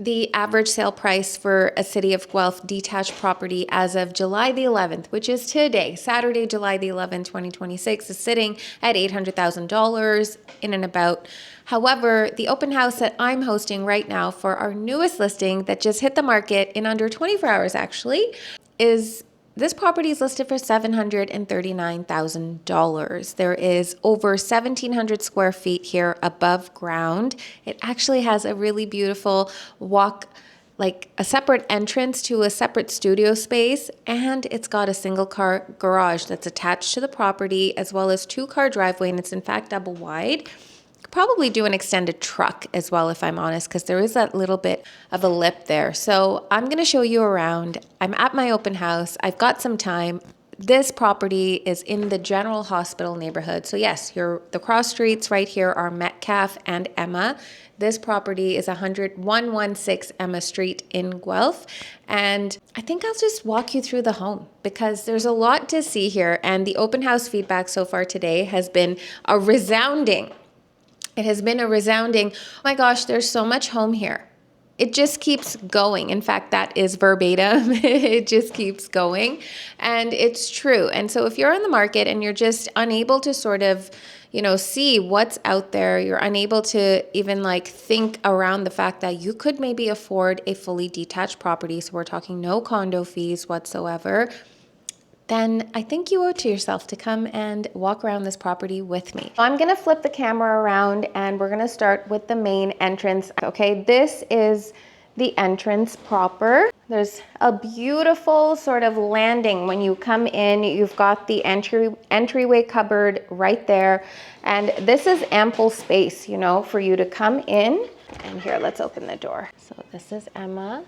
The average sale price for a City of Guelph detached property as of July the 11th, which is today, Saturday, July the 11th, 2026, is sitting at $800,000 in and about. However, the open house that I'm hosting right now for our newest listing that just hit the market in under 24 hours actually is this property is listed for $739,000. There is over 1,700 square feet here above ground. It actually has a really beautiful like a separate entrance to a separate studio space, and it's got a single car garage that's attached to the property, as well as 2-car driveway, and it's in fact double wide. Probably do an extended truck as well, if I'm honest, because there is that little bit of a lip there. So I'm going to show you around. I'm at my open house. I've got some time. This property is in the General Hospital neighborhood. So yes, the cross streets right here are Metcalf and Emma. This property is 116 Emma Street in Guelph. And I think I'll just walk you through the home because there's a lot to see here. And the open house feedback so far today has been a resounding. It has been a resounding, oh my gosh, there's so much home here. It just keeps going. In fact, that is verbatim. It just keeps going. And it's true. And so if you're on the market and you're just unable to sort of, see what's out there, you're unable to even think around the fact that you could maybe afford a fully detached property. So we're talking no condo fees whatsoever. Then I think you owe it to yourself to come and walk around this property with me. I'm gonna flip the camera around and we're gonna start with the main entrance. Okay, this is the entrance proper. There's a beautiful sort of landing when you come in. You've got the entryway cupboard right there. And this is ample space, for you to come in. And here, let's open the door. So this is Emma.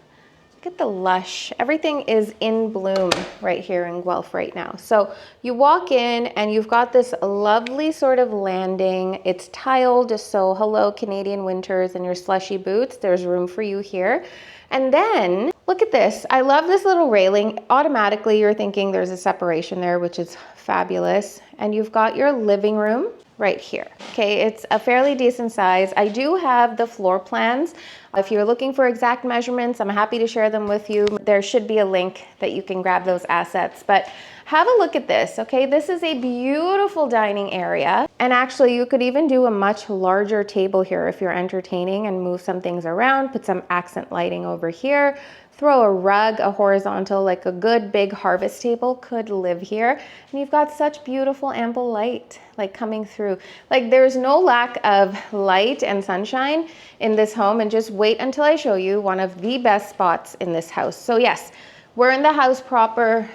Look at the lush. Everything is in bloom right here in Guelph right now. So you walk in and you've got this lovely sort of landing. It's tiled, so hello Canadian winters and your slushy boots. There's room for you here. And then look at this. I love this little railing. Automatically you're thinking there's a separation there, which is fabulous. And you've got your living room right here. Okay, it's a fairly decent size. I do have the floor plans. If you're looking for exact measurements, I'm happy to share them with you. There should be a link that you can grab those assets, but have a look at this, okay? This is a beautiful dining area. And actually you could even do a much larger table here if you're entertaining and move some things around, put some accent lighting over here, throw a rug, a horizontal, like a good big harvest table could live here. And you've got such beautiful ample light coming through. There's no lack of light and sunshine in this home, and just wait until I show you one of the best spots in this house. So yes, we're in the house proper.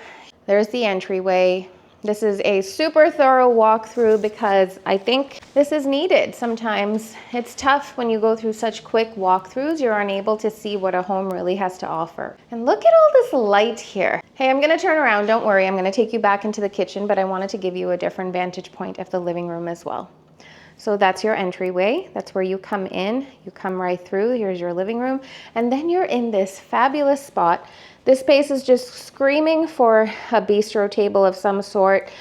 There's the entryway. This is a super thorough walkthrough because I think this is needed. Sometimes it's tough when you go through such quick walkthroughs, you're unable to see what a home really has to offer. And look at all this light here. Hey, I'm gonna turn around, don't worry, I'm gonna take you back into the kitchen, but I wanted to give you a different vantage point of the living room as well. So that's your entryway. That's where you come in. You come right through. Here's your living room. And then you're in this fabulous spot. This space is just screaming for a bistro table of some sort.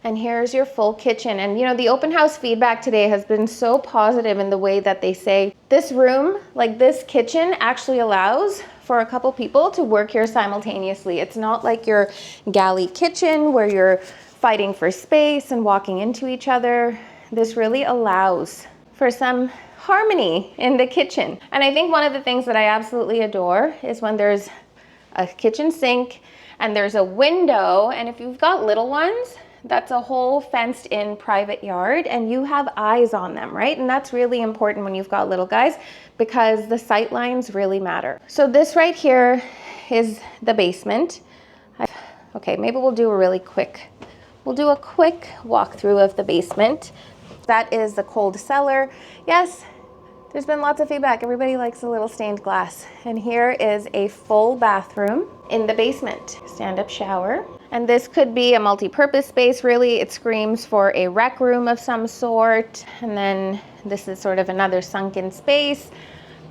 And here's your full kitchen. And the open house feedback today has been so positive in the way that they say this room, this kitchen, actually allows for a couple people to work here simultaneously. It's not like your galley kitchen where you're fighting for space and walking into each other. This really allows for some harmony in the kitchen. And I think one of the things that I absolutely adore is when there's a kitchen sink and there's a window, and if you've got little ones, that's a whole fenced in private yard and you have eyes on them, right? And that's really important when you've got little guys because the sight lines really matter. So this right here is the basement. Okay, maybe we'll do a quick walkthrough of the basement. That is the cold cellar. Yes, there's been lots of feedback. Everybody likes a little stained glass. And here is a full bathroom in the basement. Stand-up shower. And this could be a multi-purpose space, really. It screams for a rec room of some sort. And then this is sort of another sunken space.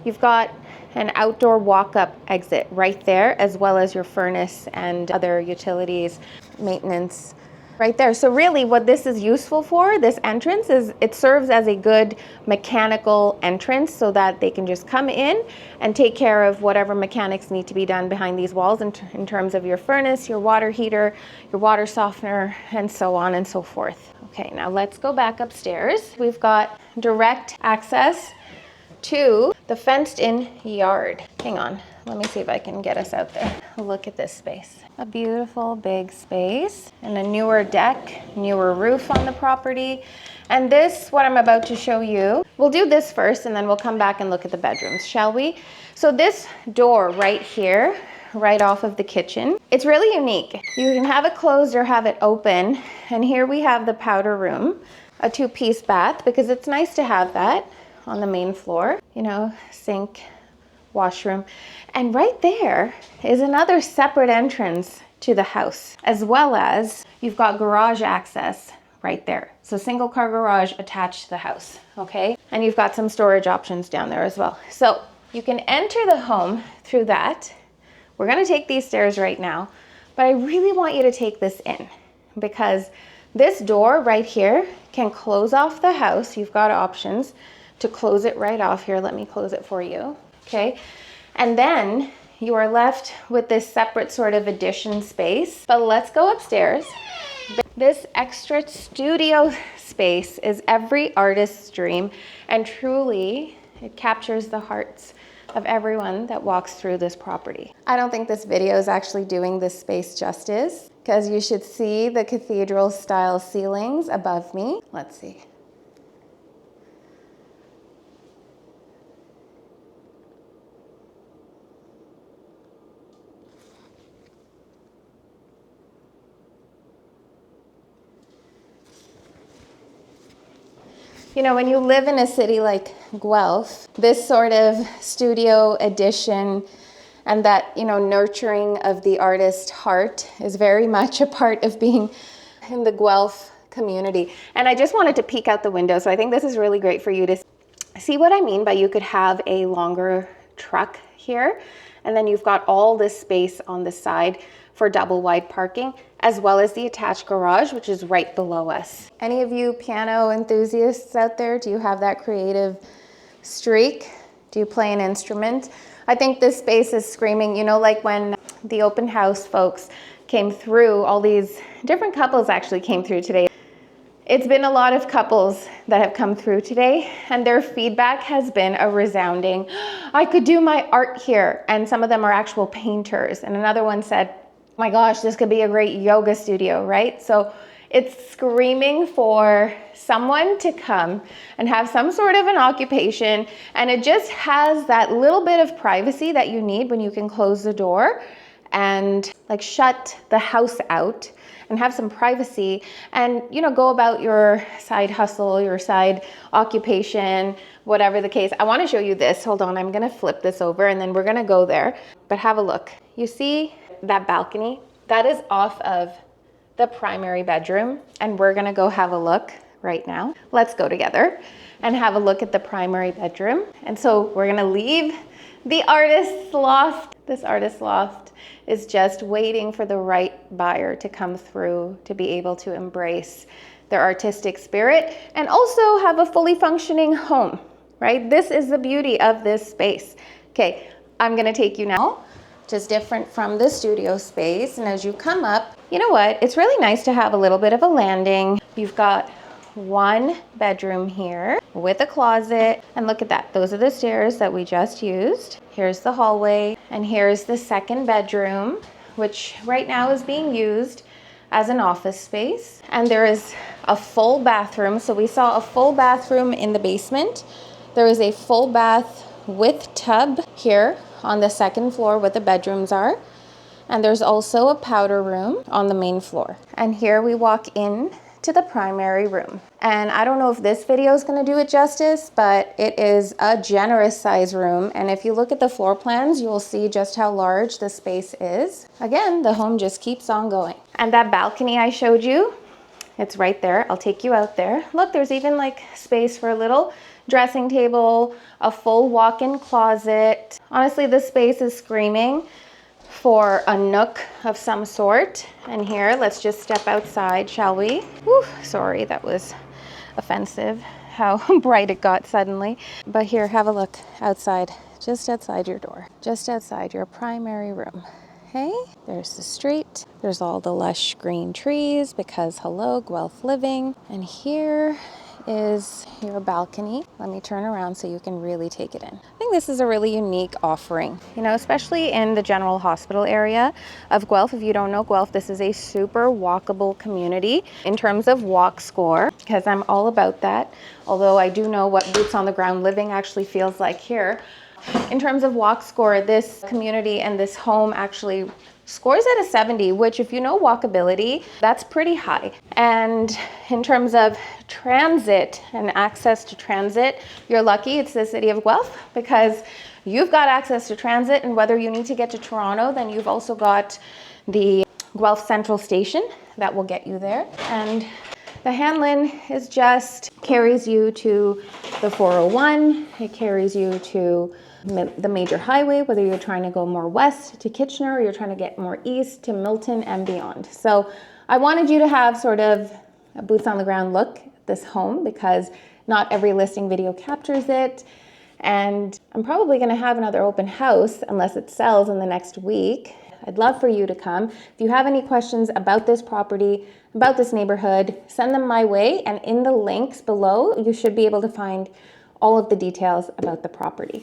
You've got an outdoor walk-up exit right there, as well as your furnace and other utilities, maintenance right there. So really what this is useful for, this entrance, is it serves as a good mechanical entrance so that they can just come in and take care of whatever mechanics need to be done behind these walls in terms of your furnace, your water heater, your water softener, and so on and so forth. Okay, now let's go back upstairs. We've got direct access to the fenced in yard. Hang on, let me see if I can get us out there. Look at this space. A beautiful big space and a newer deck, newer roof on the property. And this, what I'm about to show you, we'll do this first and then we'll come back and look at the bedrooms, shall we? So this door right here, right off of the kitchen, it's really unique. You can have it closed or have it open. And here we have the powder room, a 2-piece bath, because it's nice to have that on the main floor, you know, sink, washroom. And right there is another separate entrance to the house, as well as you've got garage access right there. So single car garage attached to the house, okay? And you've got some storage options down there as well. So you can enter the home through that. We're gonna take these stairs right now, but I really want you to take this in because this door right here can close off the house. You've got options to close it right off here. Let me close it for you, okay? And then you are left with this separate sort of addition space. But let's go upstairs. This extra studio space is every artist's dream, and truly it captures the hearts of everyone that walks through this property. I don't think this video is actually doing this space justice because you should see the cathedral style ceilings above me. Let's see. You know, when you live in a city like Guelph, this sort of studio addition and that, you know, nurturing of the artist heart is very much a part of being in the Guelph community. And I just wanted to peek out the window. So I think this is really great for you to see what I mean by you could have a longer truck here. And then you've got all this space on the side for double wide parking, as well as the attached garage, which is right below us. Any of you piano enthusiasts out there, do you have that creative streak? Do you play an instrument? I think this space is screaming, you know, like when the open house folks came through, all these different couples actually came through today. It's been a lot of couples that have come through today, and their feedback has been a resounding, I could do my art here. And some of them are actual painters. And another one said, oh my gosh, this could be a great yoga studio, right? So it's screaming for someone to come and have some sort of an occupation, and it just has that little bit of privacy that you need when you can close the door and like shut the house out and have some privacy and, you know, go about your side hustle, your side occupation, whatever the case. I want to show you this. Hold on, I'm going to flip this over and then we're going to go there. But have a look. You see that balcony? That is off of the primary bedroom, and we're going to go have a look right now. Let's go together and have a look at the primary bedroom. And so we're going to leave the artist's loft. This artist's loft is just waiting for the right buyer to come through to be able to embrace their artistic spirit and also have a fully functioning home, right? This is the beauty of this space. Okay, I'm gonna take you now, just different from the studio space. And as you come up, you know what? It's really nice to have a little bit of a landing. You've got one bedroom here with a closet, and look at that. Those are the stairs that we just used. Here's the hallway, and here's the second bedroom, which right now is being used as an office space. And there is a full bathroom. So we saw a full bathroom in the basement. There is a full bath with tub here on the second floor where the bedrooms are. And there's also a powder room on the main floor. And here we walk in to the primary room. And I don't know if this video is going to do it justice, but it is a generous size room. And if you look at the floor plans, you'll see just how large the space is. Again, the home just keeps on going. And that balcony I showed you, it's right there. I'll take you out there. Look, there's even like space for a little dressing table, a full walk-in closet. Honestly, this space is screaming for a nook of some sort. And here, let's just step outside, shall we? Whew, sorry, that was offensive, how bright it got suddenly. But here, have a look outside, just outside your door, just outside your primary room. Hey, there's the street. There's all the lush green trees because hello, Guelph living. And here is your balcony. Let me turn around so you can really take it in. I think this is a really unique offering, you know, especially in the general hospital area of Guelph. If you don't know Guelph, this is a super walkable community in terms of walk score, because I'm all about that. Although I do know what boots on the ground living actually feels like here. In terms of walk score, this community and this home actually scores at a 70, which if you know walkability, that's pretty high. And in terms of transit and access to transit, you're lucky it's the city of Guelph because you've got access to transit, and whether you need to get to Toronto, then you've also got the Guelph Central Station that will get you there. And the Hanlon is just carries you to the 401, it carries you to the major highway, whether you're trying to go more west to Kitchener or you're trying to get more east to Milton and beyond. So I wanted you to have sort of a boots on the ground look at this home because not every listing video captures it. And I'm probably going to have another open house unless it sells in the next week. I'd love for you to come. If you have any questions about this property, about this neighborhood, send them my way. And in the links below, you should be able to find all of the details about the property.